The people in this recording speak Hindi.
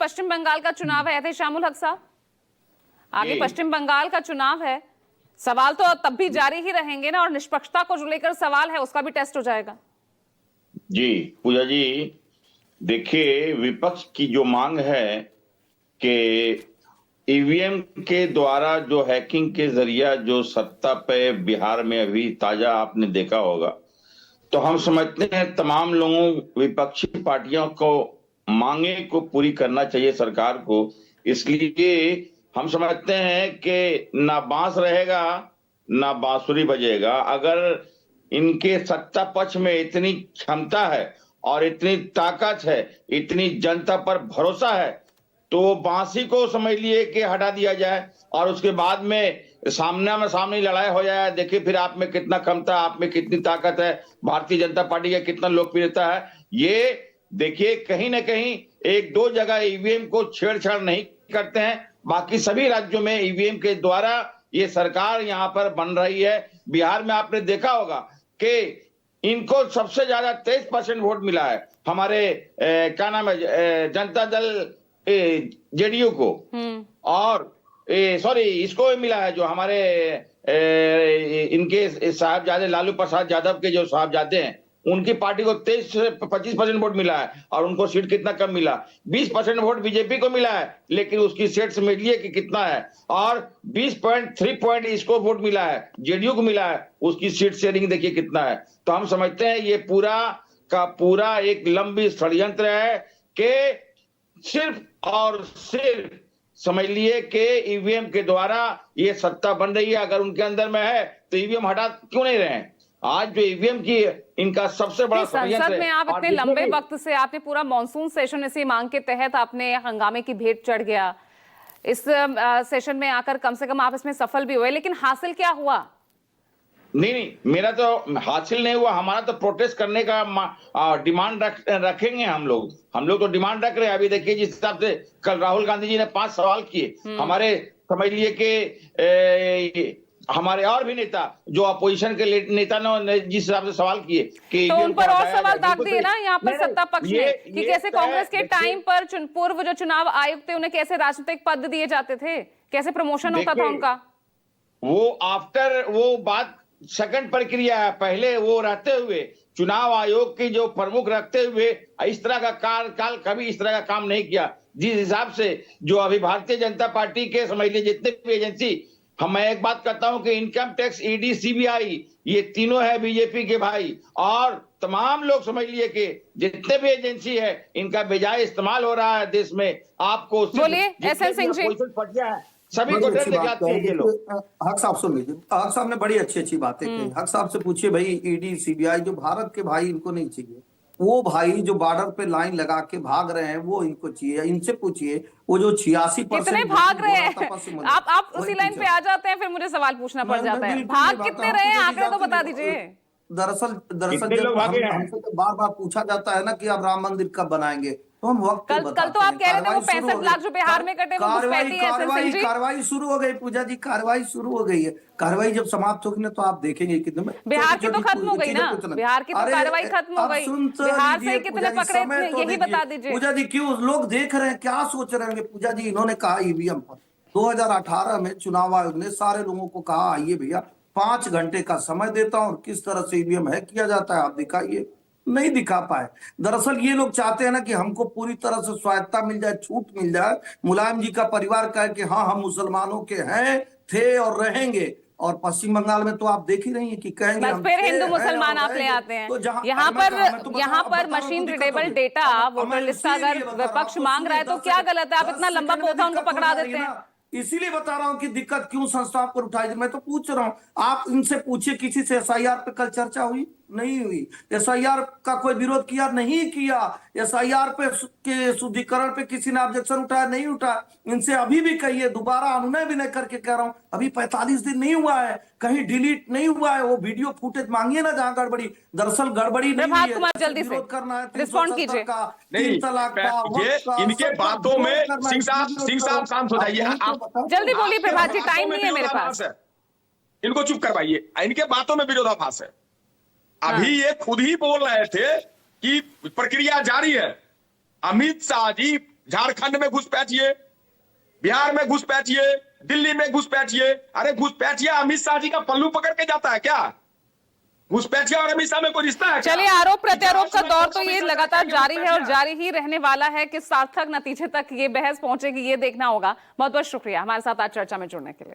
पश्चिम बंगाल का चुनाव है एहतेशामुल हक साहब, आगे पश्चिम बंगाल का चुनाव है, सवाल तो तब भी जारी ही रहेंगे ना, और निष्पक्षता को जो लेकर सवाल है उसका भी टेस्ट हो जाएगा। जी पूजा जी, देखिए विपक्ष की जो मांग है कि ईवीएम के द्वारा जो हैकिंग के जरिया जो सत्ता पे बिहार में अभी ताजा आपने देखा होगा, तो हम समझते हैं तमाम लोगों विपक्षी पार्टियों को मांगे को पूरी करना चाहिए सरकार को। इसलिए हम समझते हैं कि ना बांस रहेगा ना बांसुरी बजेगा। अगर इनके सत्ता पक्ष में इतनी क्षमता है और इतनी ताकत है, इतनी जनता पर भरोसा है, तो बांसी को समझ लिए कि हटा दिया जाए और उसके बाद में सामने लड़ाई हो जाए। देखिए फिर आप में कितना क्षमता, आप में कितनी ताकत है, भारतीय जनता पार्टी का कितना लोकप्रियता है। ये देखिए कहीं ना कहीं एक दो जगह ईवीएम को छेड़छाड़ नहीं करते हैं, बाकी सभी राज्यों में ईवीएम के द्वारा ये सरकार यहाँ पर बन रही है। बिहार में आपने देखा होगा कि इनको सबसे ज्यादा 23% वोट मिला है हमारे क्या नाम है जनता दल जेडीयू को, और सॉरी इसको मिला है जो हमारे इनके साहबजादे लालू प्रसाद यादव के जो साहबजादे हैं उनकी पार्टी को 23 से 25% वोट मिला है। और उनको सीट कितना कम मिला, 20% वोट बीजेपी को मिला है, लेकिन उसकी सीट समझ लिए कि कितना है, और 20.3 पॉइंट इसको वोट मिला है, जेडीयू को मिला है, उसकी सीट शेयरिंग देखिए कितना है। तो हम समझते हैं ये पूरा का पूरा एक लंबी षड्यंत्र है कि सिर्फ और सिर्फ समझ लिए कि ईवीएम के द्वारा ये सत्ता बन रही है। अगर उनके अंदर में है तो ईवीएम हटा क्यों नहीं रहे हैं? आज जो ईवीएम की इनका सबसे बड़ा संसद में आप इतने लंबे वक्त से आपने पूरा मॉनसून सेशन इसी मांग के तहत आपने हंगामे की भेंट चढ़ गया, इस सेशन में आकर कम से कम आप इसमें सफल भी हुए, लेकिन हासिल क्या हुआ? नहीं, मेरा तो हासिल नहीं हुआ। हमारा तो प्रोटेस्ट करने का डिमांड रखेंगे हम लोग तो डिमांड रख रहे हैं। अभी देखिए जिस हिसाब से कल राहुल गांधी जी ने 5 सवाल किए, हमारे समझ लिए कि हमारे और भी नेता जो अपोजिशन के नेता ने जिस हिसाब से सवाल किए कि तो उन पर और सवाल दाग दिए ना यहाँ पर सत्ता पक्ष ने कि कैसे कांग्रेस के टाइम पर पूर्व जो चुनाव आयुक्त थे उन्हें कैसे राजनीतिक पद दिए जाते थे, कैसे प्रमोशन होता था उनका। वो आफ्टर वो बात सेकंड प्रक्रिया है। पहले वो रहते हुए चुनाव आयोग की जो प्रमुख रखते हुए इस तरह का कार्यकाल कभी इस तरह का काम नहीं किया। जिस हिसाब से जो अभी भारतीय जनता पार्टी के समझ लीजिए जितने भी एजेंसी, मैं एक बात कहता हूं कि इनकम टैक्स, ईडी, सीबीआई, ये तीनों है बीजेपी के भाई, और तमाम लोग समझ लिए कि जितने भी एजेंसी है इनका बेजाय इस्तेमाल हो रहा है देश में। आपको बोलिए एसएन सिंह जी। सभी को दिखाते हैं ये लोग। हक साहब सुन लीजिए, हक साहब ने बड़ी अच्छी बातें कही। हक साहब से पूछिए भाई ईडी सीबीआई जो भारत के भाई इनको नहीं चाहिए, वो भाई जो बॉर्डर पे लाइन लगा के भाग रहे हैं वो इनको चाहिए। इनसे पूछिए वो जो 86% भाग रहे हैं, आप उसी लाइन पे आ जाते हैं, फिर मुझे सवाल पूछना पड़ जाता है, भाग कितने रहे हैं आंकड़े तो बता दीजिए। दरअसल जब हमसे तो बार बार पूछा जाता है ना कि आप राम मंदिर कब बनाएंगे, तो हम वक्त कल तो आप कह रहे थे वो 65 लाख जो बिहार में कटे वो घुसपैठी है। कार्रवाई शुरू हो गई पूजा जी, कार्रवाई शुरू हो गई है। कार्रवाई जब समाप्त होगी ना तो आप देखेंगे कितने बिहार की तो खत्म हो गई ना, बिहार की तो कार्रवाई खत्म हो गई, बिहार से कितने पकड़े यही बता दीजिए। पूजा जी क्यों लोग देख रहे हैं, क्या सोच रहे होंगे पूजा जी? इन्होंने कहा ईवीएम पर 2018 में चुनाव आयोग ने सारे लोगों को कहा आइए भैया 5 घंटे का समय देता हूं और किस तरह से ईवीएम हैक किया जाता है आप दिखाइए। नहीं दिखा पाए। दरअसल ये लोग चाहते हैं ना कि हमको पूरी तरह से स्वायत्ता मिल जाए, छूट मिल जाए। मुलायम जी का परिवार कहे कि हाँ हम मुसलमानों के हैं, थे और रहेंगे, और पश्चिम बंगाल में तो आप देख ही रही हैं कि कहेंगे बस फिर हिंदू मुसलमान आप ले आते हैं। तो यहाँ पर machine readable data voter list का अगर विपक्ष मांग रहा है तो क्या गलत है? आप इतना लंबा पोथा उनको पकड़ा देते हैं। इसीलिए बता रहा हूं कि दिक्कत क्यों संस्थाओं पर उठाई। मैं तो पूछ रहा हूं, आप इनसे पूछिए किसी से एसआईआर पे कल चर्चा हुई? नहीं हुई। एसआईआर का कोई विरोध किया? नहीं किया। एसआईआर पे के शुद्धिकरण पे किसी ने ऑब्जेक्शन उठाया? नहीं उठाया। इनसे अभी भी कहिए, दोबारा अनुनय भी नहीं करके कह रहा हूं, अभी 45 दिन नहीं हुआ है, कहीं डिलीट नहीं हुआ है वो वीडियो फुटेज, मांगिए ना जहां गड़बड़ी। दरअसल गड़बड़ी नहीं है, जल्दी से करना है, रिस्पॉन्ड कीजिए। 3 तलाक का इनके बातों में सिंह साहब शांत हो जाइए। जल्दी बोलिए प्रभात जी, टाइम नहीं है मेरे पास। इनको चुप करवाइए। इनके बातों में विरोधाभास है। अभी ये खुद ही बोल रहे थे कि प्रक्रिया जारी है। अमित शाह जी झारखंड में घुसपैठिए, बिहार में घुसपैठिए, दिल्ली में घुसपैठिए। अरे घुसपैठिया अमित शाह जी का पल्लू पकड़ के जाता है क्या? घुसपैठिया और अमित शाह में कोई रिश्ता है क्या? चलिए, आरोप प्रत्यारोप का दौर तो ये लगातार जारी है और जारी ही रहने वाला है। कि सार्थक नतीजे तक ये बहस पहुंचेगी, ये देखना होगा। बहुत बहुत शुक्रिया हमारे साथ आज चर्चा में जुड़ने के लिए।